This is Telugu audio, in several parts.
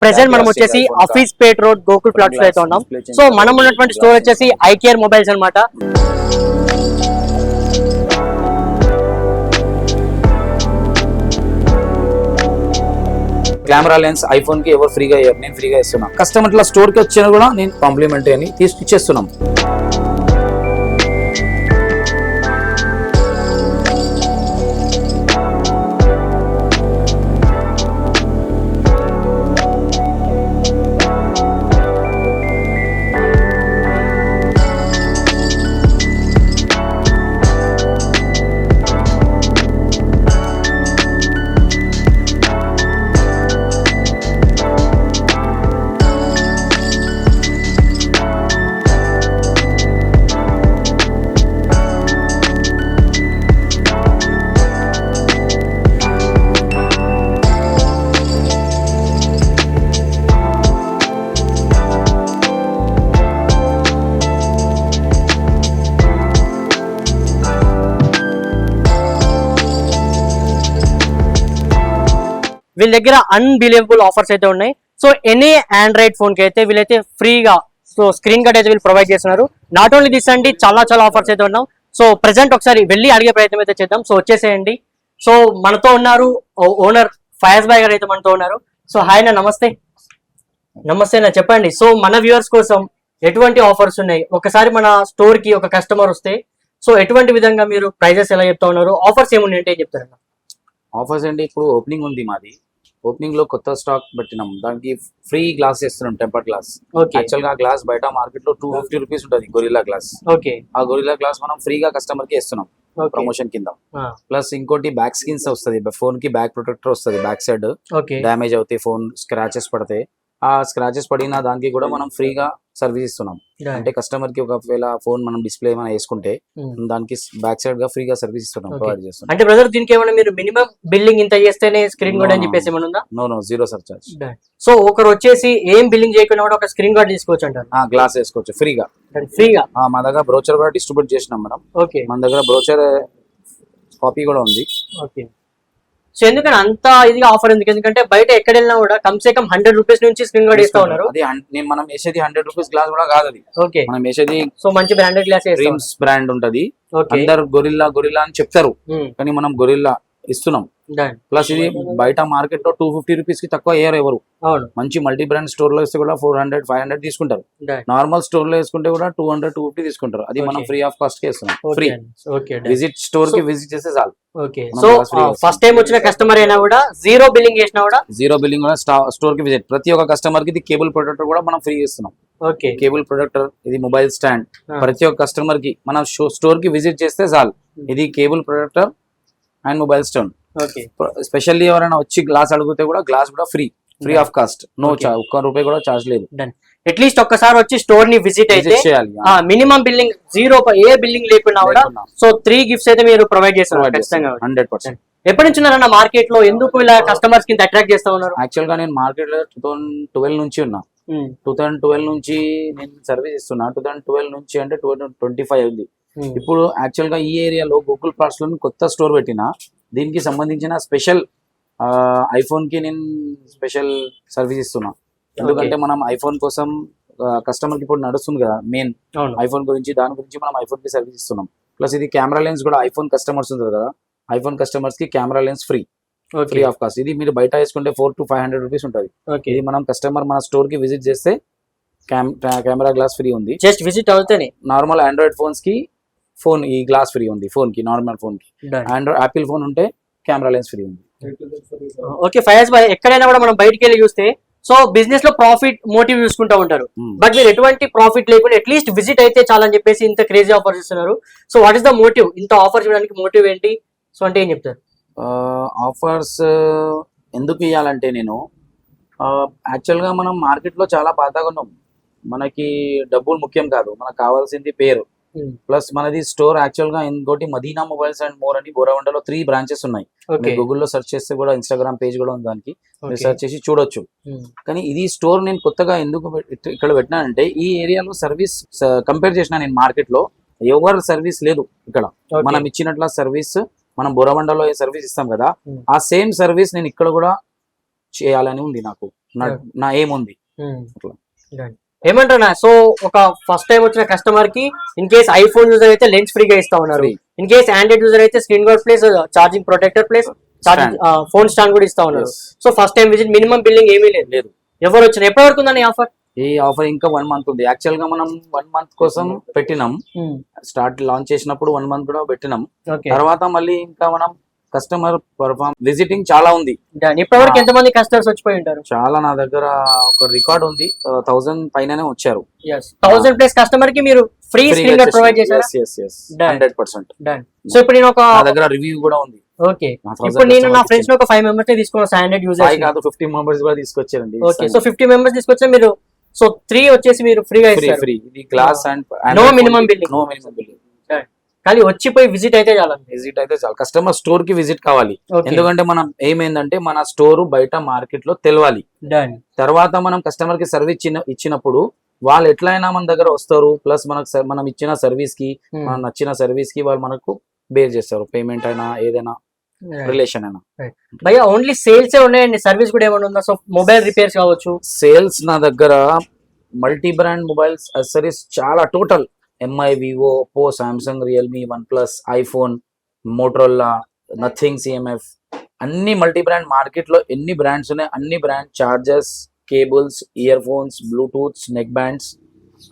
ప్రెసెంట్ మనం వచ్చేసి ఆఫీస్ పేట్ రోడ్ గోకుల్ ఫ్లాట్స్ లో అయితే ఉన్నాం. సో మనం ఉన్నటువంటి స్టోర్ వచ్చేసి ఐకేఆర్ మొబైల్స్ అన్నమాట. కెమెరా లెన్స్ ఐఫోన్ కి ఎవరు ఫ్రీగా ఇయ్యారు, నేను ఫ్రీగా ఇస్తున్నా. కస్టమర్ స్టోర్ కి వచ్చినా కూడా నేను కాంప్లిమెంటరీ అని ఇచ్చేస్తున్నాం. వీళ్ళ దగ్గర అన్బిలీవబుల్ ఆఫర్స్ అయితే ఉన్నాయి. సో ఎనీ ఆండ్రాయిడ్ ఫోన్ కి అయితే వీళ్ళైతే ఫ్రీగా సో స్క్రీన్ గార్డ్ అయితే వీళ్ళు ప్రొవైడ్ చేస్తున్నారు. నాట్ ఓన్లీ దిస్ అండి, చాలా ఆఫర్స్ అయితే ఉన్నాం. సో ప్రెసెంట్ ఒకసారి వెళ్ళి అడిగే ప్రయత్నం అయితే చేద్దాం. సో వచ్చేసేయండి. సో మనతో ఉన్నారు ఓనర్ ఫయాజ్ భాయ్ గారు అయితే మనతో ఉన్నారు. సో హాయ్ నా, నమస్తే. నమస్తే నా, చెప్పండి. సో మన వ్యూవర్స్ కోసం ఎటువంటి ఆఫర్స్ ఉన్నాయి, ఒకసారి మన స్టోర్ కి ఒక కస్టమర్ వస్తే సో ఎటువంటి విధంగా మీరు ప్రైజెస్ ఎలా చెప్తా ఉన్నారు, ఆఫర్స్ ఏమున్నాయి అంటే ఏం చెప్తారన్న? ఆఫర్స్ అండి, ఇప్పుడు ఓపెనింగ్ ఉంది మాది. ఓపెనింగ్ లో కొత్త స్టాక్ పెట్టినాం. దానికి ఫ్రీ గ్లాస్ ఇస్తున్నాం, టెంపర్ గ్లాస్. యాక్చువల్ గా గ్లాస్ బయట మార్కెట్ లో 250 రూపీస్ ఉంటుంది గొరిల్లా గ్లాస్. ఆ గొరిల్లా గ్లాస్ మనం ఫ్రీగా కస్టమర్ కి ఇస్తున్నాం ప్రమోషన్ కింద. ప్లస్ ఇంకోటి బ్యాక్ స్కిన్స్ వస్తుంది, ఫోన్ కి బ్యాక్ ప్రొటెక్టర్ వస్తుంది. బ్యాక్ సైడ్ డ్యామేజ్ అవుతాయి, ఫోన్ స్క్రాచెస్ పడతాయి. ఆ స్క్రాచెస్ పడిన దానికి కూడా మనం ఫ్రీగా సర్వీస్ ఇస్తున్నాం. అంటే కస్టమర్ కి ఒకవేళ ఫోన్ మనం డిస్ప్లే మనం వేసుకుంటే దానికి బ్యాక్ సైడ్ గా ఫ్రీగా సర్వీస్ ఇస్తున్నాం, ప్రొవైడ్ చేస్తున్నాం. అంటే బ్రదర్ దీనికి ఏమైనా మీరు మినిమం బిల్లింగ్ ఇంత చేస్తేనే స్క్రీన్ గార్డ్ అని చెప్పేసి ఏమైనా ఉందా? No zero surcharge. సో ఒకరు వచ్చేసి ఏం బిల్లింగ్ చేయకుండా కూడా ఒక స్క్రీన్ గార్డ్ తీసుకోవచ్చు అంటారు. గ్లాస్ వేసుకోవచ్చు ఫ్రీగా. మా దగ్గర బ్రోచర్ కూడా డిస్ట్రిబ్యూట్ చేసినాం మనం. మన దగ్గర బ్రోచర్ కాపీ కూడా ఉంది. సో ఎందుకని అంత ఇదిగా ఆఫర్ ఎందుకు? ఎందుకంటే బయట ఎక్కడ వెళ్ళినా కూడా కమ్సే కమ్ 100 రూపీస్ నుంచి స్క్రీన్ గార్డ్ ఇస్తా ఉన్నారు. మనం వేసేది 100 రూపీస్ గ్లాస్ కూడా కాదు అది. మనం వేసేది సో మంచి బ్రాండెడ్ గ్లాస్, డ్రీమ్స్ బ్రాండ్ ఉంటది. అందరు గొరిల్లా అని చెప్తారు, కానీ మనం గొరిల్లా ఇస్తున్నాం. ప్లస్ ఇది బయట మార్కెట్ లో 250 రూపీస్ కి తక్కువ అయ్యారు ఎవరు. మంచి మల్టీ బ్రాండ్ స్టోర్ లో వేస్తే కూడా 400, 500 తీసుకుంటారు. నార్మల్ స్టోర్ లో వేసుకుంటే కూడా 200, 250 తీసుకుంటారు. అది మనం ఫ్రీ ఆఫ్ కాస్ట్ కి ఇస్తున్నాం. ఫ్రీ విజిట్ స్టోర్ కి విజిట్ చేస్తే చాలు. సో ఫస్ట్ టైం వచ్చిన కస్టమర్ అయినా కూడా జీరో బిల్లింగ్ చేసినా కూడా స్టోర్ కి విజిట్. ప్రతి ఒక్క కస్టమర్ కి ఇది కేబుల్ ప్రొటెక్టర్ కూడా మనం ఫ్రీ ఇస్తున్నాం. కేబుల్ ప్రొటెక్టర్, ఇది మొబైల్ స్టాండ్. ప్రతి ఒక్క కస్టమర్ కి మనం స్టోర్ కి విజిట్ చేస్తే చాలు. ఇది cable protector and mobile stand. Specially ఎవరైనా వచ్చి గ్లాస్ అడిగితే కూడా గ్లాస్ కూడా ఫ్రీ ఆఫ్ కాస్ట్. నో ఒక్క రూపాయి కూడా చార్జ్ లేదు. అట్లీస్ట్ ఒక్కసారి వచ్చి స్టోర్ ని విజిట్ అయితే మినిమం బిల్లింగ్ జీరో, ఏ బిల్లింగ్ లేకున్నా కూడా సో 3 గిఫ్ట్స్ అయితే మీరు ప్రొవైడ్ చేస్తున్నారు ఖచ్చితంగా. 100%. ఎప్పటి నుంచి ఉన్నారన్న మార్కెట్ లో, ఎందుకు ఇలా కస్టమర్స్ కి అట్రాక్ట్ చేస్తా ఉన్నారు? యాక్చువల్ గా నేను మార్కెట్ లో 2012 నుంచి ఉన్నా. 2012 నుంచి నేను సర్వీస్ ఇస్తున్నా. 2012 నుంచి అంటే 2025 ఉంది. ఇప్పుడు యాక్చువల్ గా ఈ ఏరియాలో గూగుల్ ప్లాట్స్ లో కొత్త స్టోర్ పెట్టినా. దీనికి సంబంధించిన స్పెషల్ ఐఫోన్ కి నేను స్పెషల్ సర్వీస్ ఇస్తున్నా. ఎందుకంటే మనం ఐఫోన్ కోసం కస్టమర్ కి ఇప్పుడు నడుస్తుంది కదా మెయిన్ ఐఫోన్ గురించి, దాని గురించి మనం ఐఫోన్ కి సర్వీస్ ఇస్తున్నాం. ప్లస్ ఇది కెమెరా లెన్స్ కూడా ఐఫోన్ కస్టమర్స్ ఉంటుంది కదా, ఐఫోన్ కస్టమర్స్ కి camera lens free of cost. ఇది మీరు బయట వేసుకుంటే 400 to 500 రూపీస్ ఉంటుంది. ఇది మనం కస్టమర్ మన స్టోర్ కి విజిట్ చేస్తే కెమెరా గ్లాస్ ఫ్రీ ఉంది. జస్ట్ విజిట్ అవుతానే. నార్మల్ ఆండ్రాయిడ్ ఫోన్స్ కి ఫోన్ ఈ గ్లాస్ ఫ్రీ ఉంది. ఫోన్ కి, నార్మల్ ఫోన్ కి. ఆండ్రాయిడ్ యాపిల్ ఫోన్ ఉంటే కెమెరా లెన్స్ ఫ్రీ ఉంది. ఓకే ఫయాజ్ భాయ్, ఎక్కడైనా కూడా మనం బయటికి వెళ్ళి చూస్తే సో బిజినెస్ లో ప్రాఫిట్ మోటివ్ చూసుకుంటా ఉంటారు. బట్ మీరు ఎటువంటి ప్రాఫిట్ లేకుండా అట్లీస్ట్ విజిట్ అయితే చాలని చెప్పేసి ఇంత క్రేజీ ఆఫర్స్ ఇస్తున్నారు. So what is the motive? ఇంత ఆఫర్ చేయడానికి మోటివ్ ఏంటి? సో అంటే ఏం చెప్తారు? ఆఫర్స్ ఎందుకు ఇవ్వాలంటే నేను యాక్చువల్ గా మనం మార్కెట్ లో చాలా పాతగా ఉన్నాం. మనకి డబ్బులు ముఖ్యం కాదు, మనకు కావాల్సింది పేరు. ప్లస్ మనది స్టోర్ యాక్చువల్ గా ఇంకోటి మదీనా మొబైల్స్ అండ్ మోర్ అని బోరవండలో 3 బ్రాంచెస్ ఉన్నాయి. గూగుల్లో సెర్చ్ చేస్తే కూడా, ఇన్స్టాగ్రామ్ పేజ్ కూడా ఉంది, దానికి మీరు సెర్చ్ చేసి చూడొచ్చు. కానీ ఇది స్టోర్ నేను కొత్తగా ఎందుకు ఇక్కడ పెట్టినానంటే ఈ ఏరియాలో సర్వీస్ కంపేర్ చేసిన నేను మార్కెట్ లో ఎవరు సర్వీస్ లేదు ఇక్కడ. మనం ఇచ్చినట్ల సర్వీస్ మనం బోరవండలో సర్వీస్ ఇస్తాం కదా, ఆ సేమ్ సర్వీస్ నేను ఇక్కడ కూడా చేయాలని ఉంది నాకు. నా ఏముంది. ఏమంటారా? సో ఒక ఫస్ట్ టైం వచ్చిన కస్టమర్ కి ఇన్ కేస్ ఐఫోన్ యూజర్ అయితే లెన్స్ ఫ్రీగా ఇస్తా ఉన్నారు. Free. In case android user అయితే screen guard plus charging protector plus charging phone stand కూడా ఇస్తా ఉన్నారు. Yes. So first time visit minimum billing ఏమీ లేదు. ఎవరు వచ్చిన ఎప్పటి వరకు ఉందని ఆఫర్? ఈ ఆఫర్ ఇంకా 1 month ఉంది. యాక్చువల్ గా మనం 1 month కోసం పెట్టినాం. స్టార్ట్ లాంచ్ చేసినప్పుడు 1 month కూడా పెట్టినాం. తర్వాత మళ్ళీ ఇంకా మనం కస్టమర్ పర్ఫార్మ్ విజిటింగ్ చాలా ఉంది. ఇప్పటి వరకు ఎంత మంది కస్టమర్స్ వచ్చిపోయి ఉంటారు? చాలా, నా దగ్గర ఒక రికార్డ్ ఉంది, 1000 పైననే వచ్చారు. 1000 ప్లస్ కస్టమర్ కి మీరు ఫ్రీ స్క్రీన్ గార్డ్ ప్రొవైడ్ చేశారా? 100%. సో ఇప్పుడు నేను ఒక నా దగ్గర రివ్యూ కూడా ఉంది. ఓకే, ఇప్పుడు నేను నా ఫ్రెండ్స్ లో ఒక 5 మెంబర్స్ తీసుకున్నాను స్టాండర్డ్ యూజర్ కాదు, 50 మెంబర్స్ కూడా తీసుకొచ్చారండి. ఓకే, సో 50 మెంబర్స్ తీసుకొచ్చా మీరు. సో 3 వచ్చేసి మీరు ఫ్రీగా ఇస్తారు. ఫ్రీ, ఇది glass and no minimum building. కానీ వచ్చిపోయి విజిట్ అయితే చాలు. కస్టమర్ స్టోర్ కి విజిట్ కావాలి. ఎందుకంటే మనం ఏమైందంటే మన స్టోర్ బయట మార్కెట్ లో తెలవాలి. తర్వాత మనం కస్టమర్ కి సర్వీస్ ఇచ్చినప్పుడు వాళ్ళు ఎట్లయినా మన దగ్గర వస్తారు. ప్లస్ మనం ఇచ్చిన సర్వీస్ కి, మనం నచ్చిన సర్వీస్ కి వాళ్ళు మనకు బేర్ చేస్తారు. పేమెంట్ అయినా ఏదైనా రిలేషన్ అయినా. భయ్యా ఓన్లీ సేల్స్ ఉన్నాయండి, సర్వీస్ కూడా ఏమైనా ఉందా? సో మొబైల్ రిపేర్స్ కావచ్చు. సేల్స్ నా దగ్గర మల్టీ బ్రాండ్ మొబైల్స్ అక్సెసరీస్ చాలా, total MI, Vivo, Oppo, Samsung, Realme, one plus, iPhone, Motorola, nothing, CMF, అన్ని మల్టీ బ్రాండ్. మార్కెట్ లో ఎన్ని బ్రాండ్స్ ఉన్నాయి అన్ని brand, chargers, cables, ear phones, Bluetooth, neck bands,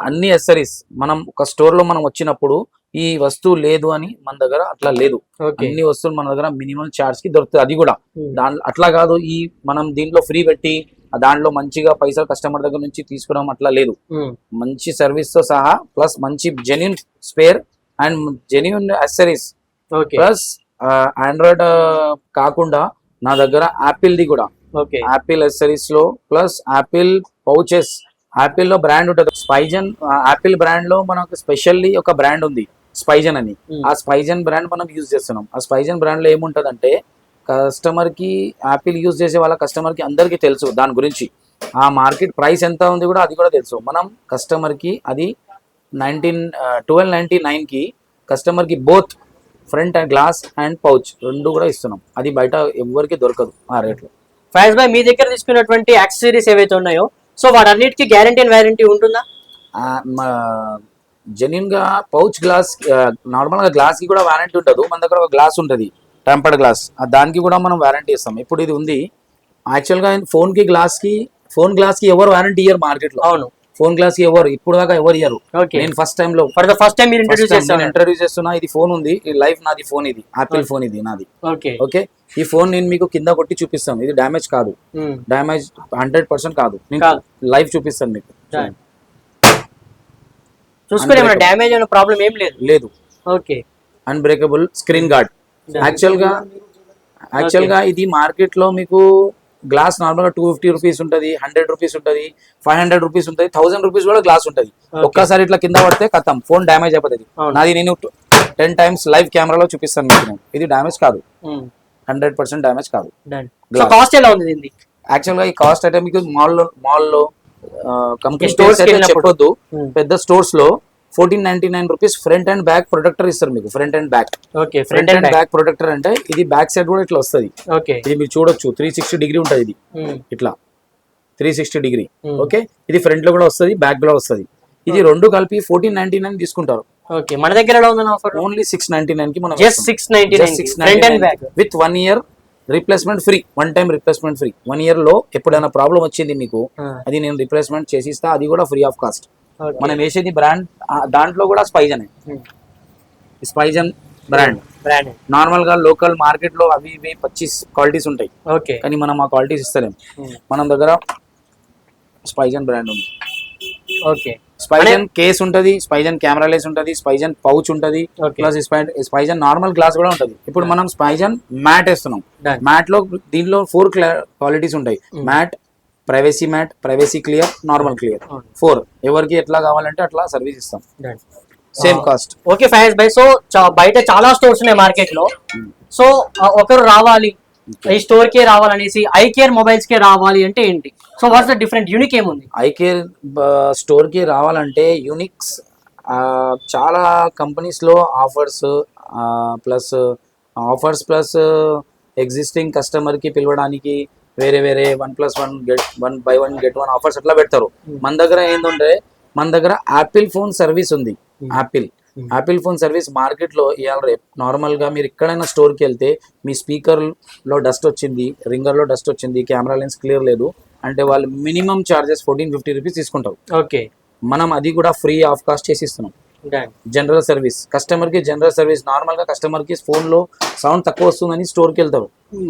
అన్ని అక్సెసరీస్. మనం ఒక స్టోర్ లో మనం వచ్చినప్పుడు ఈ వస్తువు లేదు అని మన దగ్గర అట్లా లేదు. అన్ని వస్తువులు మన దగ్గర మినిమం చార్జ్ కి దొరుకుతుంది. అది కూడా దాంట్లో అట్లా కాదు, ఈ మనం దీంట్లో ఫ్రీ పెట్టి దాంట్లో మంచిగా పైసలు కస్టమర్ దగ్గర నుంచి తీసుకోవడం అట్లా లేదు. మంచి సర్వీస్ తో సహా, ప్లస్ మంచి genuine spare and genuine accessories, plus Android కాకుండా నా దగ్గర యాపిల్ ది కూడా, యాపిల్ అక్సెసరీస్ లో, ప్లస్ యాపిల్ పౌచెస్. యాపిల్ లో బ్రాండ్ ఉంటుంది స్పైజన్. యాపిల్ బ్రాండ్ లో మనకు స్పెషల్లీ ఒక బ్రాండ్ ఉంది స్పైజన్ అని. ఆ స్పైజన్ బ్రాండ్ మనం యూజ్ చేస్తున్నాం. ఆ స్పైజన్ బ్రాండ్ లో ఏముంటది అంటే కస్టమర్ కి, యాపిల్ యూజ్ చేసే వాళ్ళ కస్టమర్ కి అందరికి తెలుసు దాని గురించి. ఆ మార్కెట్ ప్రైస్ ఎంత ఉంది కూడా అది కూడా తెలుసు. మనం కస్టమర్ కి అది 1299 కి కస్టమర్ కి both front and glass and pouch రెండు కూడా ఇస్తున్నాం. అది బయట ఎవరికి దొరకదు ఆ రేట్లో. ఫైజ్ భాయ్, మీ దగ్గర తీసుకున్నటువంటి యాక్సెసరీస్ ఏవైతే ఉన్నాయో సో వాటన్నిటికీ గ్యారంటీ అండ్ వారంటీ ఉంటుందా? జెన్యున్ గా పౌచ్ గ్లాస్, నార్మల్ గా గ్లాస్ కి కూడా వారంటీ ఉండదు. మన దగ్గర ఒక గ్లాస్ ఉంటుంది, టెంపర్డ్ గ్లాస్, దానికి కూడా మనం వారంటీ ఇస్తాం. ఇప్పుడు ఇది ఉంది యాక్చువల్ గా ఫోన్ గ్లాస్ కి ఎవరు వారంటీ ఇయ్యరు మార్కెట్ లో. అవును, ఫోన్ గ్లాస్ కి ఎవరు ఇప్పుడు దాకా ఎవరు ఇయ్యరు. నేను ఫస్ట్ టైం ఇంట్రడ్యూస్ చేస్తున్నా. ఇది ఫోన్ ఉంది, లైఫ్ నాది ఫోన్, ఇది యాపిల్ ఫోన్, ఇది నాది. ఓకే, ఈ ఫోన్ నేను మీకు కింద కొట్టి చూపిస్తాను. ఇది డ్యామేజ్ కాదు, డ్యామేజ్ 100% కాదు. నేను లైవ్ చూపిస్తాను మీకు. చూసుకునే డ్యామేజ్ అయిన ప్రాబ్లం ఏం లేదు. Okay, unbreakable screen guard. Actual గా ఇది మార్కెట్ లో మీకు గ్లాస్ నార్మల్ గా 250 రూపీస్ ఉంటుంది, 100 రూపీస్ ఉంటుంది, 500 రూపీస్ ఉంటుంది, 1000 రూపీస్ కూడా గ్లాస్ ఉంటుంది. ఒక్కసారి ఇట్లా కింద పడితే కథం, ఫోన్ డ్యామేజ్ అయిపోతుంది. నాది నేను 10 times లైవ్ కెమెరాలో చూపిస్తాను మీకు. ఇది డ్యామేజ్ కాదు, 100% డ్యామేజ్ కాదు. కాస్ట్ ఎలా ఉంది? యాక్చువల్ గా ఈ కాస్ట్ అయితే మీకు మాల్లో కంపెనీ స్టోర్స్ చెప్పొద్దు, పెద్ద స్టోర్స్ లో 1499 rupees front and back protector ఇస్తారు మీకు. ఫ్రంట్ అండ్ బ్యాక్ ప్రొటెక్టర్ అంటే ఇది బ్యాక్ సైడ్ కూడా ఇట్లా వస్తుంది. ఇది మీరు చూడొచ్చు, 360 డిగ్రీ ఉంటుంది. ఇది ఇట్లా 360 డిగ్రీ. ఓకే, ఇది ఫ్రంట్ లో కూడా వస్తుంది, బ్యాక్ లో వస్తుంది. ఇది రెండు కలిపి 1499 తీసుకుంటారు. మన దగ్గర ఓన్లీ 699 కి మనం with 1 year replacement free, 1 time replacement free. 1 year లో ఎప్పుడైనా ప్రాబ్లం వచ్చింది మీకు, అది నేను రీప్లేస్మెంట్ చేసి ఇస్తా, అది కూడా ఫ్రీ ఆఫ్ కాస్ట్. మనం వేసేది బ్రాండ్, దాంట్లో కూడా స్పైజన్ బ్రాండ్. నార్మల్ గా లోకల్ మార్కెట్ లో అవి 25 క్వాలిటీస్ ఉంటాయి, కానీ మనం ఆ క్వాలిటీస్ ఇస్తలేం. మనం దగ్గర స్పైజన్ బ్రాండ్ ఉంది. స్పైజన్ కేస్ ఉంటది, స్పైజన్ కెమెరా లెన్స్ ఉంటది, స్పైజన్ పౌచ్ ఉంటది, ప్లస్ స్పైజన్ నార్మల్ గ్లాస్ కూడా ఉంటది. ఇప్పుడు మనం స్పైజన్ మ్యాట్ వేస్తున్నాం. మ్యాట్ లో దీంట్లో 4 క్వాలిటీస్ ఉంటాయి. Matte, privacy matte, privacy clear, normal clear, 4. ఎవరికి ఎట్లా కావాలంటే అట్లా సర్వీస్ ఇస్తాం, సేమ్ కాస్ట్. ఓకే ఫైజ్ భాయ్, సో బయట చాలా స్టోర్స్ ఉన్నాయి మార్కెట్ లో. సో ఒకరు రావాలి ఈ స్టోర్ కే రావాలనేసి ఐ కేర్ మొబైల్స్ కే రావాలి అంటే ఏంటి? So what's the different, unique ఏముంది? ఐ కేర్ స్టోర్ కి రావాలంటే యూనిక్స్ చాలా కంపెనీస్ లో ఆఫర్స్ ప్లస్ ఎగ్జిస్టింగ్ కస్టమర్ కి పిలవడానికి వేరే వేరే 1+1 గెట్ 1 get 1 ఆఫర్స్ అట్లా పెడతారు. మన దగ్గర ఏంటంటే మన దగ్గర యాపిల్ ఫోన్ సర్వీస్ ఉంది. యాపిల్ ఫోన్ సర్వీస్ మార్కెట్ లో ఇవాళ రేపు నార్మల్ గా మీరు ఎక్కడైనా స్టోర్ కి వెళ్తే మీ స్పీకర్ లో డస్ట్ వచ్చింది, రింగర్ లో డస్ట్ వచ్చింది, కెమెరా లెన్స్ క్లియర్ లేదు అంటే వాళ్ళు మినిమం చార్జెస్ 1450 రూపీస్ తీసుకుంటారు. ఓకే, మనం అది కూడా ఫ్రీ ఆఫ్ కాస్ట్ చేసి ఇస్తున్నాం. జనరల్ సర్వీస్ కస్టమర్ కి, జనరల్ సర్వీస్ నార్మల్ గా కస్టమర్ కి ఫోన్ లో సౌండ్ తక్కువ వస్తుందని స్టోర్ కి వెళ్తారు.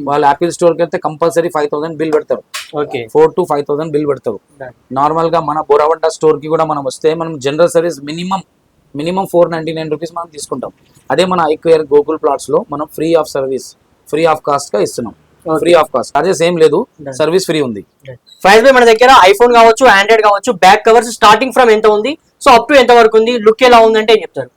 వాళ్ళు యాపిల్ స్టోర్ కి వెళ్తే కంపల్సరీ 5000 బిల్ పెడతారు. 4 to 5000 బిల్ పెడతారు. నార్మల్ గా మన బోరావంట స్టోర్ కి కూడా మనం వస్తే మనం జనరల్ సర్వీస్ మినిమం 499 రూపీస్ మనం తీసుకుంటాం. అదే మన ఐక్వేర్ గూగుల్ ప్లాట్స్ లో మనం free of service, free of cost గా ఇస్తున్నాం. ఫ్రీ ఆఫ్ కాస్ట్, చార్జెస్ ఏం లేదు, సర్వీస్ ఫ్రీ ఉంది. ఫైవ్ మన దగ్గర ఐఫోన్ కావచ్చు, ఆండ్రాయిడ్ కావచ్చు, బ్యాక్ కవర్స్ స్టార్టింగ్ ఫ్రమ్ ఎంత ఉంది, సో అప్ టు ఎంత వరకు ఉంది, లుక్ ఎలా ఉందంటే చెప్తారు.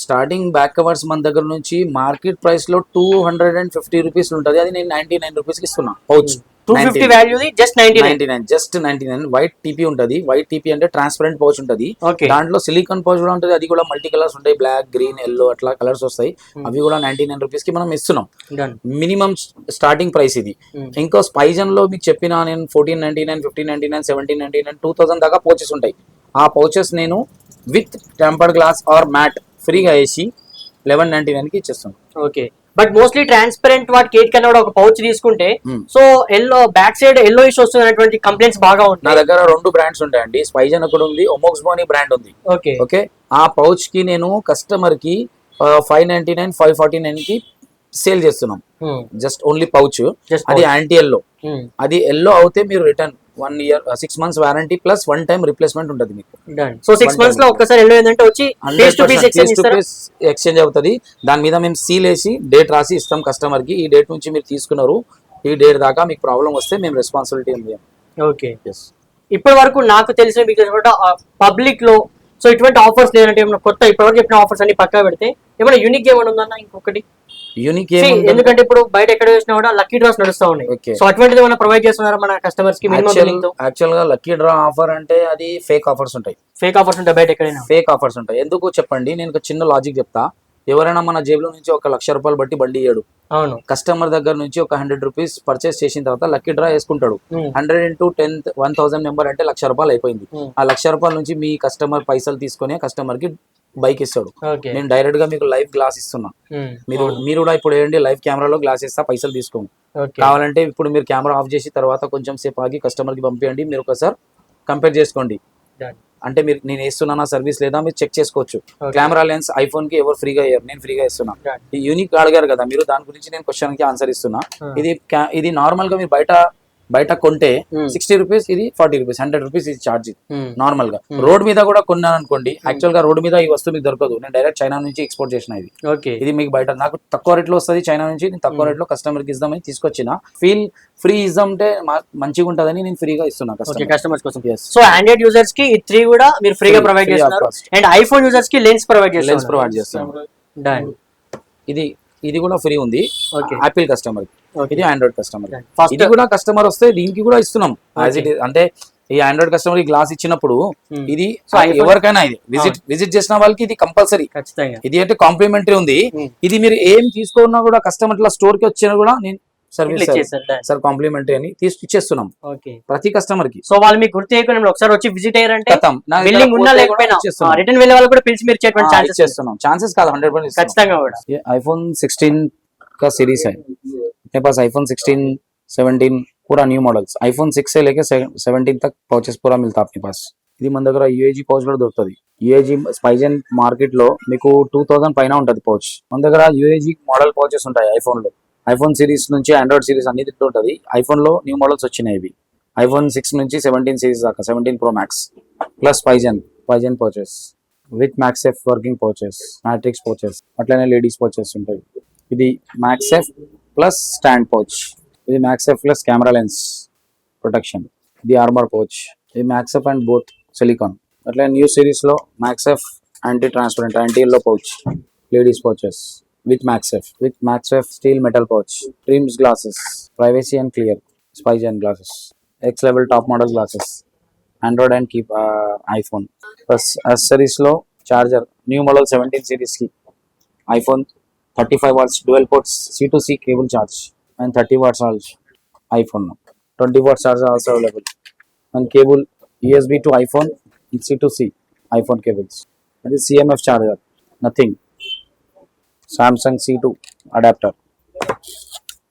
స్టార్టింగ్ బ్యాక్ కవర్స్ మన దగ్గర నుంచి మార్కెట్ ప్రైస్ లో 250 రూపీస్ ఉంటుంది. అది నేను 99 రూపీస్ కి ఇస్తున్నా. Pouch 250 value just 99, just 99. White TP ఉంటది. వైట్ టీపీ అంటే ట్రాన్స్పరెంట్ పౌచ్ ఉంటది. దాంట్లో సిలికాన్ పౌచ్ కూడా ఉంటది. అది కూడా మల్టీ కలర్స్ ఉంటాయి, బ్లాక్, గ్రీన్, ఎల్లో అట్లా కలర్స్ వస్తాయి. అవి కూడా 99 రూపీస్ కి మనం ఇస్తున్నాం. మినిమం స్టార్టింగ్ ప్రైస్ ఇది. ఇంకో స్పైజన్ లో మీకు చెప్పిన నేను 1499, 1599, 1799, 2000 దాకా పౌచెస్ ఉంటాయి. ఆ పౌచెస్ నేను with tempered glass or matte ఫ్రీగా వేసి 1199 కి ఇచ్చేస్తాను. ఓకే, బట్ మోస్ట్లీ ట్రాన్స్పరెంట్ వాటి కేట్ కన్నా కూడా ఒక పౌచ్ తీసుకుంటే so yellow back side yellow issue వస్తున్నటువంటి కంప్లైంట్స్ బాగా ఉంటాయి. నా దగ్గర 2 బ్రాండ్స్ ఉంటాయండి. స్పైజన్ ఒకటి ఉంది, ఒమోక్స్బోనీ బ్రాండ్ ఉంది. ఓకే, ఆ పౌచ్ కి నేను కస్టమర్ కి 599, 549 కి సేల్ చేస్తున్నాం. Just only pouch. అది యాంటీ ఎల్లో. అది ఎల్లో అవుతే మీరు return 1 year 6 months warranty plus 1 time replacement ఉంటుంది మీకు. సో 6 months లో ఒక్కసారి ఎల్లో ఏంటంటే వచ్చి ఫేస్ టు ఫేస్ ఎక్స్చేంజ్ అవుతుంది. దాని మీద మేము సీల్ వేసి డేట్ రాసి ఇస్తాం కస్టమర్ కి. ఈ డేట్ నుంచి మీరు తీసుకున్నారు, ఈ డేట్ దాకా మీకు ప్రాబ్లం వస్తే మేము రెస్పాన్సిబిలిటీ ఉంది. ఓకే, ఇప్పటి వరకు నాకు తెలిసిన మీకు పబ్లిక్ లో సో ఇటువంటి ఆఫర్స్ లేదంటే ఏమైనా కొత్త ఇప్పటివరకు చెప్పిన ఆఫర్స్ అన్ని పక్కా పెడితే ఏమైనా యూనిక్ ఏమైనా ఉందన్న ఇంకొకటి? యూనిక్ ఎందుకంటే ఇప్పుడు బయట ఎక్కడ చూసినా కూడా లక్కీ డ్రాస్ నడుస్తా ఉన్నాయి. సో అటువంటిది ఏమైనా ప్రొవైడ్ చేస్తున్నారా మన కస్టమర్స్ కి? యాక్చువల్ గా లక్కీ డ్రా ఆఫర్ అంటే అది ఫేక్ ఆఫర్స్ ఉంటాయి. ఫేక్ ఆఫర్స్ ఉంటాయి బయట ఎక్కడైనా? ఫేక్ ఆఫర్స్ ఉంటాయి. ఎందుకు చెప్పండి, నేను ఒక చిన్న లాజిక్ చెప్తా. ఎవరైనా మన జేబులో నుంచి 1,00,000 రూపాయలు బట్టి బండి ఇయ్యాడు. అవును, కస్టమర్ దగ్గర నుంచి ఒక 100 రూపీస్ పర్చేస్ చేసిన తర్వాత లక్కీ డ్రా వేసుకుంటాడు. 100 into 10 1000 నెంబర్ అంటే 1,00,000 రూపాయలు అయిపోయింది. ఆ 1,00,000 రూపాయల నుంచి మీ కస్టమర్ పైసలు తీసుకొని కస్టమర్ కి బైక్ ఇస్తాడు. నేను డైరెక్ట్ గా మీకు లైవ్ గ్లాస్ ఇస్తున్నా. మీరు కూడా ఇప్పుడు ఏంటి లైవ్ కెమెరాలో గ్లాస్ ఇస్తా, పైసలు తీసుకోండి. కావాలంటే ఇప్పుడు మీరు కెమెరా ఆఫ్ చేసి తర్వాత కొంచెం సేపు ఆగి కస్టమర్ కి పంపించండి. మీరు ఒకసారి కంపేర్ చేసుకోండి. అంటే మీరు నేను వేస్తున్నా సర్వీస్ లేదా మీరు చెక్ చేసుకోవచ్చు. కెమెరా లెన్స్ ఐఫోన్ కి ఎవరు ఫ్రీగా అయ్యారు, నేను ఫ్రీగా ఇస్తున్నా. యూనిక్ అడిగారు కదా మీరు, దాని గురించి నేను క్వశ్చన్ కి ఆన్సర్ ఇస్తున్నా. ఇది నార్మల్ గా మీరు బయట కొంటే 60 రూపీస్, ఇది 40 రూపీస్, 100 రూపీస్ ఇది ఛార్జ్. నార్మల్ గా రోడ్ మీద కూడా కొన్నాను అనుకోండి, యాక్చువల్ గా రోడ్ మీద ఈ వస్తువు మీకు దొరకదు. నేను డైరెక్ట్ చైనా నుంచి ఎక్స్పోర్ట్ చేసిన ఇది. ఇది మీకు బయట నాకు తక్కువ రేట్ లో వస్తుంది చైనా నుంచి. నేను తక్కువ రేట్ లో కస్టమర్ కి ఇద్దామని తీసుకొచ్చిన. ఫీల్ ఫ్రీ ఇద్దాం అంటే మంచిగా ఉంటదని నేను ఫ్రీగా ఇస్తున్నా కస్టమర్స్ కోసం. సో ఆండ్రాయిడ్ యూజర్స్ కి 3 కూడా మీరు ఫ్రీగా ప్రొవైడ్ చేస్తున్నారు, అండ్ ఐఫోన్ యూజర్స్ కి లెన్స్ ప్రొవైడ్ చేస్తున్నారు. ఇది కూడా ఫ్రీ ఉంది యాపిల్ కస్టమర్. ఇది ఆండ్రాయిడ్ కస్టమర్. ఇది కూడా కస్టమర్ వస్తే దీనికి కూడా ఇస్తున్నాం యాజ్ ఇట్. అంటే ఈ ఆండ్రాయిడ్ కస్టమర్ ఈ గ్లాస్ ఇచ్చినప్పుడు ఇది ఎవరికైనా ఇది విజిట్ చేసిన వాళ్ళకి ఇది కంపల్సరీ. ఇది అంటే కాంప్లిమెంటరీ ఉంది. ఇది మీరు ఏం తీసుకున్నా కూడా కస్టమర్ ఇట్లా స్టోర్ కి వచ్చినా కూడా నేను సర్వీస్ సార్ కాంప్లిమెంటరీ అని ఇచ్చేస్తున్నాం ప్రతి కస్టమర్ కి. సో వాళ్ళు మీకు గుర్తు చేయకుండా ఒకసారి వచ్చి విజిట్ అయ్యారంటే బిల్డింగ్ ఉన్నా లేకపోయినా రిటర్న్ వెళ్ళే వాళ్ళు కూడా పిలిచి మీరు ఛాన్సెస్ చేస్తున్నాం. ఛాన్సెస్ కాదు 100% ఖచ్చితంగా కూడా. iPhone 16 का सीरीज है अपने पास, iPhone 16, 17 पूरा न्यू मॉडल्स. iPhone 6 से लेके 17 तक పౌచెస్ पूरा मिलता अपने पास. ఇది మన దగ్గర UAG పౌచ్ కూడా దొరుకుతుంది. UAG స్పైజన్ మార్కెట్ లో మీకు 2000 పైన ఉంటది పౌచ్. మన దగ్గర UAG మోడల్ పౌచెస్ ఉంటాయి ఐఫోన్ లో. ఐఫోన్ సిరీస్ నుంచి ఆండ్రాయిడ్ సిరీస్ అన్ని ఉంటుంది. ఐఫోన్ లో న్యూ మోడల్స్ వచ్చినాయి. ఇవి iPhone 6 నుంచి 17 సిరీస్ దాకా, 17 Pro Max plus Spigen pouches with MagSafe working pouches, matrix pouches, అట్లనే లేడీస్ పౌచెస్ ఉంటాయి. ఇది మ్యాక్సెఫ్ ప్లస్ స్టాండ్ పౌచ్, ఇది MagSafe plus camera lens protection, ఇది ఆర్మర్ పౌచ్, ఇది మ్యాక్సెఫ్ అండ్ బోత్ సిలికాన్. అట్లా న్యూ సిరీస్ లో MagSafe anti transparent, anti yellow pouch, ladies pouches with MagSafe steel metal pouch, trims glasses, privacy and clear, Spigen glasses, X level top model glasses, Android and keep iPhone. Plus accessories లో చార్జర్, న్యూ మోడల్ 17 సిరీస్ కి iPhone 35 watts dual ports C2C cable charge and 30 watts also iPhone. 20 watt charger also available. And cable USB to iPhone, C to C iPhone cables. This CMF charger, nothing. Samsung C2 adapter,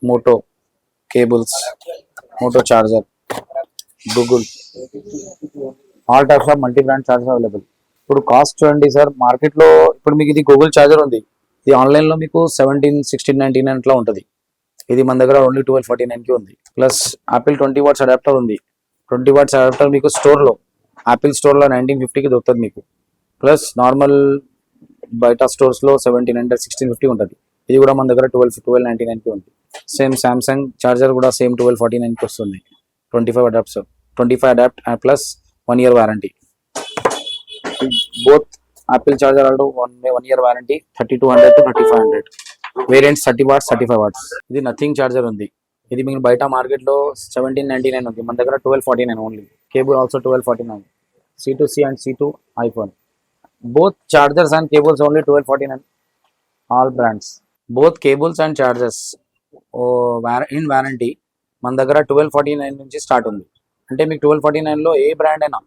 Moto cables, Moto charger, Google, all types of multi-brand chargers available. ఇప్పుడు కాస్ట్ చూడండి సార్, మార్కెట్లో ఇప్పుడు మీకు ఇది గూగుల్ ఛార్జర్ ఉంది, ఇది ఆన్లైన్లో మీకు 17, 16, 99 అట్లా ఉంటుంది. ఇది మన దగ్గర ఓన్లీ 1249కి ఉంది. ప్లస్ యాపిల్ 20 వాట్స్ అడాప్టర్ ఉంది. 20 వాట్స్ అడాప్టర్ మీకు స్టోర్లో యాపిల్ స్టోర్లో 1950కి దొరుకుతుంది మీకు. ప్లస్ నార్మల్ బయట స్టోర్స్లో 1700, 1650 ఉంటుంది. ఇది కూడా మన దగ్గర 1299కి ఉంది. సేమ్ సామ్సంగ్ ఛార్జర్ కూడా సేమ్ 1249కి వస్తుంది. 25 adapter, 25 adapt plus 1 year warranty. both Apple charger also 1 year warranty, 3200 to 3500. Variants 30 watts, 35 watts. ఇది నథింగ్ చార్జర్ ఉంది. ఇది మీకు బయట మార్కెట్ లో 1799 ఉంది, మన దగ్గర 1249 only. Cable also 1249. C2C and C2 iPhone. Both chargers and cables only 1249. All brands. Both cables and chargers in warranty మన దగ్గర 1249 నుంచి స్టార్ట్ ఉంది. అంటే మీకు 1249 లో ఏ బ్రాండ్ అయినా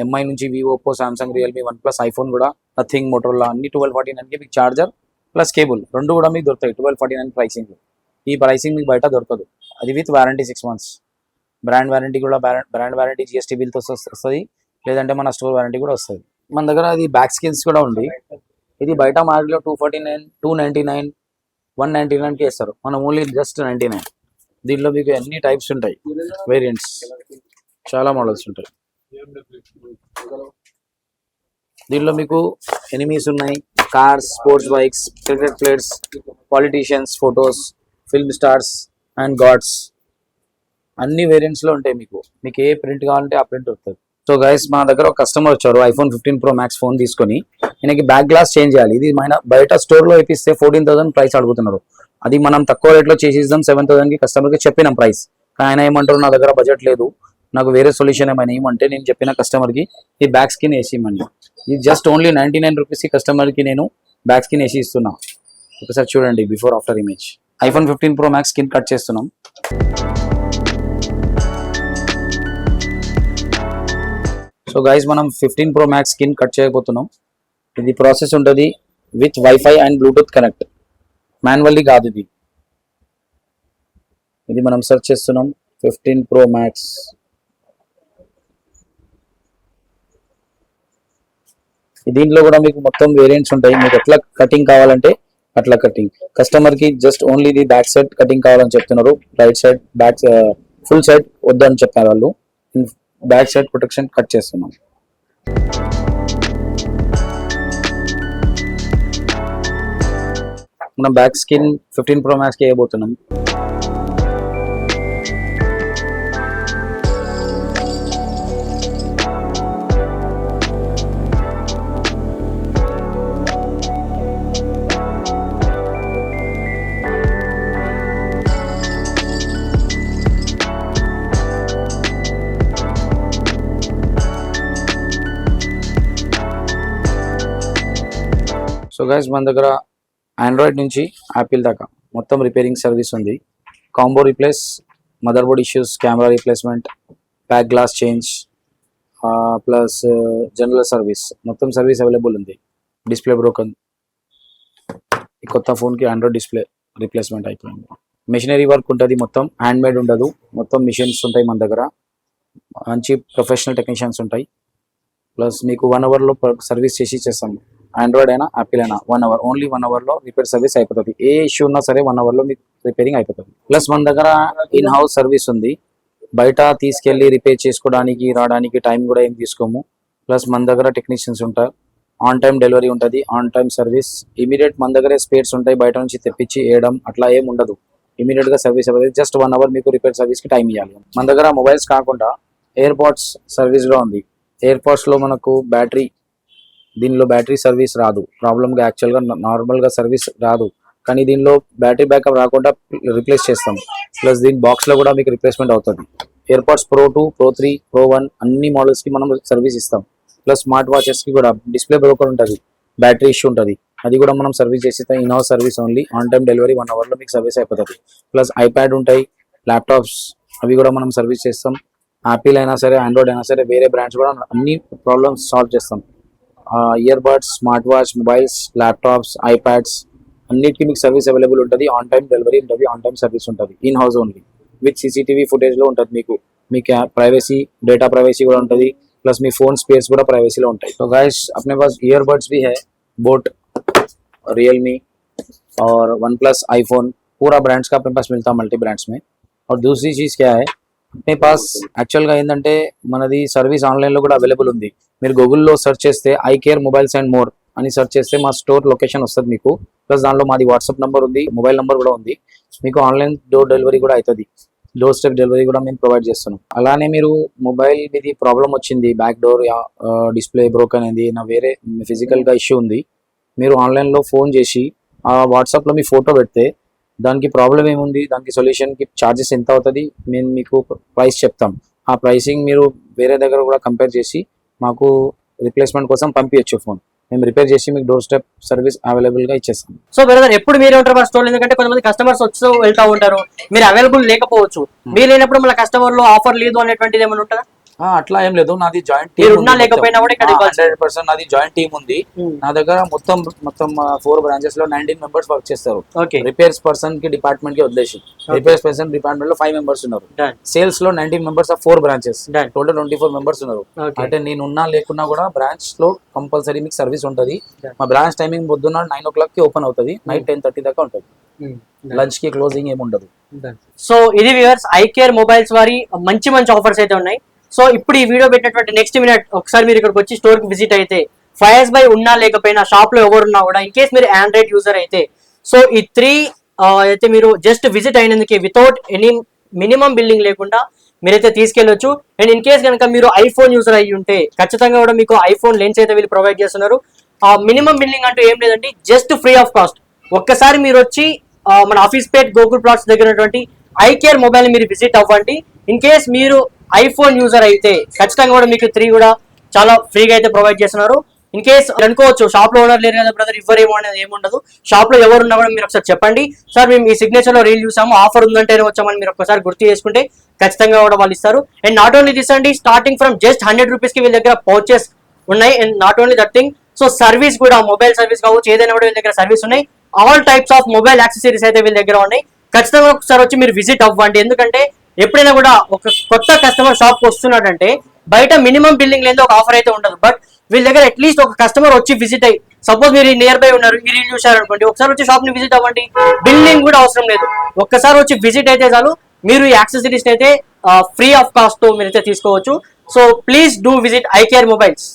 ఎంఐ నుంచి Vivo, Oppo, Samsung, Realme, one plus, iPhone కూడా నథింగ్, మోటరోలా అన్ని 1249కి మీకు చార్జర్ ప్లస్ కేబుల్ రెండు కూడా మీకు దొరుకుతాయి 1249 ప్రైసింగ్. ఈ ప్రైసింగ్ మీకు బయట దొరకదు. అది with warranty 6 months. Brand warranty కూడా, బ్రాండ్ వారంటీ జిఎస్టీ బిల్తో వస్తుంది, లేదంటే మన స్టోర్ వారంటీ కూడా వస్తుంది. మన దగ్గర అది బ్యాక్ స్కిన్స్ కూడా ఉంది. ఇది బయట మార్కెట్లో 249, 299, 199కి వేస్తారు, మనం ఓన్లీ జస్ట్ 99. దీంట్లో మీకు అన్ని టైప్స్ ఉంటాయి, వేరియంట్స్, చాలా మోడల్స్ ఉంటాయి. దీనిలో మీకు ఎనిమీస్ ఉన్నాయి, cars, sports bikes, cricket players, politicians, photos, film stars and gods, అన్ని వేరియంట్స్లో ఉంటాయి. మీకు ఏ ప్రింట్ కావాలంటే ఆ ప్రింట్ వస్తుంది. సో గైస్, మా దగ్గర ఒక కస్టమర్ వచ్చారు, iPhone 15 Pro Max ఫోన్ తీసుకొని ఈయనకి బ్యాక్ గ్లాస్ చేంజ్ చేయాలి. ఇది బయట స్టోర్లో ఇప్పిస్తే 14,000 ప్రైస్ అడుగుతున్నారు. అది మనం తక్కువ రేట్లో చేసిద్దాం 7,000కి కస్టమర్కి చెప్పినాం ప్రైస్. ఆయన ఏమంటారు, నా దగ్గర బడ్జెట్ లేదు, నాకు వేరే సొల్యూషన్ ఏమైనా ఏమంటే నేను చెప్పిన కస్టమర్కి ఈ బ్యాక్ స్కిన్ వేసి ఇవ్వండి. ఇది జస్ట్ ఓన్లీ 99 రూపీస్కి కస్టమర్కి నేను బ్యాక్ స్కిన్ వేసి ఇస్తున్నా. ఒకసారి చూడండి before after image. iPhone 15 Pro Max skin cut చేస్తున్నాం. సో గైస్, మనం 15 Pro Max స్కిన్ కట్ చేయబోతున్నాం. ఇది ప్రాసెస్ ఉంటుంది with wifi and Bluetooth connect, manually కాదు ఇది. ఇది మనం సెర్చ్ చేస్తున్నాం 15 Pro Max. దీంట్లో కూడా మీకు మొత్తం వేరియంట్స్ ఉంటాయి, మీకు ఎట్లా కటింగ్ కావాలంటే అట్లా కటింగ్. కస్టమర్కి జస్ట్ ఓన్లీ ఇది బ్యాక్ సైడ్ కటింగ్ కావాలని చెప్తున్నారు, right side, back full side వద్దని చెప్పారు వాళ్ళు. బ్యాక్ సైడ్ ప్రొటెక్షన్ కట్ చేస్తున్నాం. మనం బ్యాక్ స్కిన్ 15 Pro Maxకి వేయబోతున్నాం. సో గైస్, మన దగ్గర ఆండ్రాయిడ్ నుంచి యాపిల్ దాకా మొత్తం రిపేరింగ్ సర్వీస్ ఉంది. Combo replace, motherboard issues, camera replacement, back glass change, plus general service, మొత్తం సర్వీస్ అవైలబుల్ ఉంది. డిస్ప్లే బ్రోకన్, ఈ కొత్త ఫోన్కి ఆండ్రాయిడ్ డిస్ప్లే రీప్లేస్మెంట్ అయిపోయింది. మెషినరీ వర్క్ ఉంటుంది, మొత్తం హ్యాండ్ మేడ్ ఉండదు, మొత్తం మిషన్స్ ఉంటాయి మన దగ్గర, మంచి ప్రొఫెషనల్ టెక్నీషియన్స్ ఉంటాయి. ప్లస్ మీకు 1 hourలో సర్వీస్ చేసి ఇచ్చేస్తాము. ఆండ్రాయిడ్ అయినా యాపిల్ అయినా 1 hour, ఓన్లీ 1 hourలో రిపేర్ సర్వీస్ అయిపోతుంది. ఏ ఇష్యూ ఉన్నా సరే 1 hourలో మీకు రిపేరింగ్ అయిపోతుంది. ప్లస్ మన దగ్గర ఇన్ హౌస్ సర్వీస్ ఉంది, బయట తీసుకెళ్ళి రిపేర్ చేసుకోవడానికి రావడానికి టైం కూడా ఏం తీసుకోము. ప్లస్ మన దగ్గర టెక్నీషియన్స్ ఉంటారు, ఆన్ టైం డెలివరీ ఉంటుంది, ఆన్ టైం సర్వీస్, ఇమీడియట్ మన దగ్గరే స్పేర్స్ ఉంటాయి, బయట నుంచి తెప్పించి వేయడం అట్లా ఏం ఉండదు. ఇమీడియట్గా సర్వీస్ అవుతుంది, జస్ట్ 1 hour మీకు రిపేర్ సర్వీస్కి టైం ఇవ్వాలి. మన దగ్గర మొబైల్స్ కాకుండా ఎయిర్ పాడ్స్ సర్వీస్ కూడా ఉంది. ఎయిర్ పాడ్స్లో మనకు బ్యాటరీ, దీనిలో బ్యాటరీ సర్వీస్ రాదు, ప్రాబ్లమ్గా యాక్చువల్గా నార్మల్గా సర్వీస్ రాదు, కానీ దీనిలో బ్యాటరీ బ్యాకప్ రాకుండా రిప్లేస్ చేస్తాం. ప్లస్ దీని బాక్స్లో కూడా మీకు రిప్లేస్మెంట్ అవుతుంది. ఎయిర్పాడ్స్ Pro 2, Pro 3, Pro 1 అన్ని మోడల్స్కి మనం సర్వీస్ ఇస్తాం. ప్లస్ స్మార్ట్ వాచెస్కి కూడా డిస్ప్లే బ్రోకర్ ఉంటుంది, బ్యాటరీ ఇష్యూ ఉంటుంది, అది కూడా మనం సర్వీస్ చేస్తాం. In house service only, on time delivery 1 hourలో మీకు సర్వీస్ అయిపోతుంది. ప్లస్ ఐప్యాడ్ ఉంటాయి, ల్యాప్టాప్స్, అవి కూడా మనం సర్వీస్ చేస్తాం. యాపిల్ అయినా సరే, ఆండ్రాయిడ్ అయినా సరే, వేరే బ్రాండ్స్ కూడా అన్ని ప్రాబ్లమ్స్ సాల్వ్ చేస్తాం. Ear buds, smart watch, mobiles, laptops, iPads అన్నిటికీ మీకు సర్వీస్ అవైలబుల్ ఉంటుంది. ఆన్ టైం డెలివరీ ఉంటుంది, ఆన్ టైం సర్వీస్ ఉంటుంది. In house only with CCTV ఫుటేజ్లో ఉంటుంది. మీకు ప్రైవసీ, డేటా ప్రైవసీ కూడా ఉంటుంది. प्लस మీ ఫోన్ స్పేస్ కూడా ప్రైవసీలో ఉంటాయి. तो गाइस अपने पास ईयरबड्स भी है, बोट, रियलमी और OnePlus, आईफोन पूरा ब्रांड्स का अपने पास मिलता है मल्टी ब्रांड्स में. और दूसरी चीज़ क्या है, अपने पास యాక్చువల్గా ఏంటంటే మనది సర్వీస్ ఆన్లైన్లో కూడా అవైలబుల్ ఉంది. మీరు గూగుల్లో సెర్చ్ చేస్తే I care mobiles and more అని సెర్చ్ చేస్తే మా స్టోర్ లొకేషన్ వస్తుంది మీకు. ప్లస్ దానిలో మాది వాట్సాప్ నెంబర్ ఉంది, మొబైల్ నెంబర్ కూడా ఉంది. మీకు ఆన్లైన్ డోర్ డెలివరీ కూడా అవుతుంది, డోర్ స్టెప్ డెలివరీ కూడా మేము ప్రొవైడ్ చేస్తున్నాం. అలానే మీరు మొబైల్ మీది ప్రాబ్లం వచ్చింది, బ్యాక్ డోర్ డిస్ప్లే బ్రోకెన్ అయింది, నా వేరే ఫిజికల్గా ఇష్యూ ఉంది, మీరు ఆన్లైన్లో ఫోన్ చేసి వాట్సాప్లో మీ ఫోటో పెడితే దానికి ప్రాబ్లం ఏముంది, దానికి సొల్యూషన్కి ఛార్జెస్ ఎంత అవుతుంది మేము మీకు ప్రైస్ చెప్తాం. ఆ ప్రైసింగ్ మీరు వేరే దగ్గర కూడా కంపేర్ చేసి మాకు రిప్లేస్మెంట్ కోసం పంపించచ్చు ఫోన్. మేము రిపేర్ చేసి మీకు డోర్ స్టెప్ సర్వీస్ అవైలబుల్ గా ఇచ్చేస్తాం. సో బ్రదర్ ఎప్పుడు మీరే ఉంటారు మన స్టోర్, ఎందుకంటే కొంతమంది కస్టమర్స్ వచ్చి వెళ్తా ఉంటారు, మీరు అవైలబుల్ లేకపోవచ్చు. మీరు లేనప్పుడు మన కస్టమర్ లో ఆఫర్ లేదు అనేటువంటిది ఏమైనా ఉంటుందా? అట్లా ఏం లేదు, నాది జాయింట్ టీమ్ ఉన్నా లేకపోయినా కూడా ఇక్కడ 100% నాది జాయింట్ టీమ్ ఉంది. నా దగ్గర మొత్తం 4 బ్రాంచెస్ లో 19 మెంబర్స్ వర్క్ చేస్తారు. రిపేర్స్ పర్సన్ కి డిపార్ట్మెంట్ కి వదిలేసి రిపేర్స్ పర్సన్ డిపార్ట్మెంట్ లో 5 మెంబర్స్ ఉన్నారు. సేల్స్ లో 19 members of 4 branches, total 24 members ఉన్నారు. అంటే నేను ఉన్నా లేకున్నా కూడా బ్రాంచ్ లో కంపల్సరీ మీకు సర్వీస్ ఉంటుంది. మా బ్రాంచ్ టైమింగ్ పొద్దున్న 9 o'clock కి ఓపెన్ అవుతుంది, నైట్ 10:30 దాకా ఉంటుంది. లంచ్ కి క్లోజింగ్ ఏమి ఉండదు. సో ఇది వ్యూవర్స్ ఐ కేర్ మొబైల్స్ వారి మంచి మంచి ఆఫర్స్ అయితే ఉన్నాయి. సో ఇప్పుడు ఈ వీడియో పెట్టినటువంటి నెక్స్ట్ మినిట్ ఒకసారి మీరు ఇక్కడికి వచ్చి స్టోర్ కి విజిట్ అయితే ఫయాజ్ బై ఉన్నా లేకపోయినా షాప్ లో ఎవరున్నా కూడా ఇన్ కేస్ మీరు ఆండ్రాయిడ్ యూజర్ అయితే సో ఈ 3 అయితే మీరు జస్ట్ విజిట్ అయినందుకే వితౌట్ ఎనీ మినిమం బిల్డింగ్ లేకుండా మీరైతే తీసుకెళ్లొచ్చు. అండ్ ఇన్ కేస్ కనుక మీరు ఐఫోన్ యూజర్ అయ్యి ఉంటే ఖచ్చితంగా కూడా మీకు ఐఫోన్ లెన్స్ అయితే వీళ్ళు ప్రొవైడ్ చేస్తున్నారు. మినిమం బిల్డింగ్ అంటూ ఏం లేదండి, జస్ట్ ఫ్రీ ఆఫ్ కాస్ట్. ఒక్కసారి మీరు వచ్చి మన ఆఫీస్ పేట్ గోకుల్ ప్లాట్స్ దగ్గర ఉన్నటువంటి ఐ కేర్ మొబైల్ మీరు విజిట్ అవ్వండి. ఇన్ కేస్ మీరు ఐఫోన్ యూజర్ అయితే ఖచ్చితంగా కూడా మీకు 3 కూడా చాలా ఫ్రీగా అయితే ప్రొవైడ్ చేస్తున్నారు. ఇన్ కేస్ అనుకోవచ్చు షాప్ లో ఓనర్ లేరు కదా బ్రదర్, ఇవ్వరేమో అనేది ఏముండదు. షాప్ లో ఎవరున్నా కూడా మీరు ఒకసారి చెప్పండి, సార్ మేము ఈ సిగ్నేచర్ లో రీల్ చూసాము, ఆఫర్ ఉందంటేనే వచ్చామని మీరు ఒకసారి గుర్తు చేసుకుంటే ఖచ్చితంగా కూడా వాళ్ళు ఇస్తారు. అండ్ నాట్ ఓన్లీ దిస్ అండి, స్టార్టింగ్ ఫ్రమ్ జస్ట్ 100 రూపీస్ కి వీళ్ళ దగ్గర పౌచెస్ ఉన్నాయి. And not only that thing, so service కూడా మొబైల్ సర్వీస్ కావచ్చు, ఏదైనా కూడా వీళ్ళ దగ్గర సర్వీస్ ఉన్నాయి. All types of mobile accessories అయితే వీళ్ళ దగ్గర ఉన్నాయి. ఖచ్చితంగా ఒకసారి వచ్చి మీరు విజిట్ అవ్వండి. ఎందుకంటే ఎప్పుడైనా కూడా ఒక కొత్త కస్టమర్ షాప్ కి వస్తున్నాడంటే బయట మినిమం బిల్డింగ్ లేదా ఒక ఆఫర్ అయితే ఉండదు. బట్ వీళ్ళ దగ్గర అట్లీస్ట్ ఒక కస్టమర్ వచ్చి విజిట్ అయ్యి, సపోజ్ మీరు నియర్ బై ఉన్నారు, ఈ రీల్ చూసారనుకోండి, ఒకసారి వచ్చి షాప్ ని విజిట్ అవ్వండి. బిల్డింగ్ కూడా అవసరం లేదు, ఒక్కసారి వచ్చి విజిట్ అయితే చాలు, మీరు ఈ యాక్సెసరీస్ అయితే ఫ్రీ ఆఫ్ కాస్ట్ తో మీరైతే తీసుకోవచ్చు. So please do visit I care mobiles.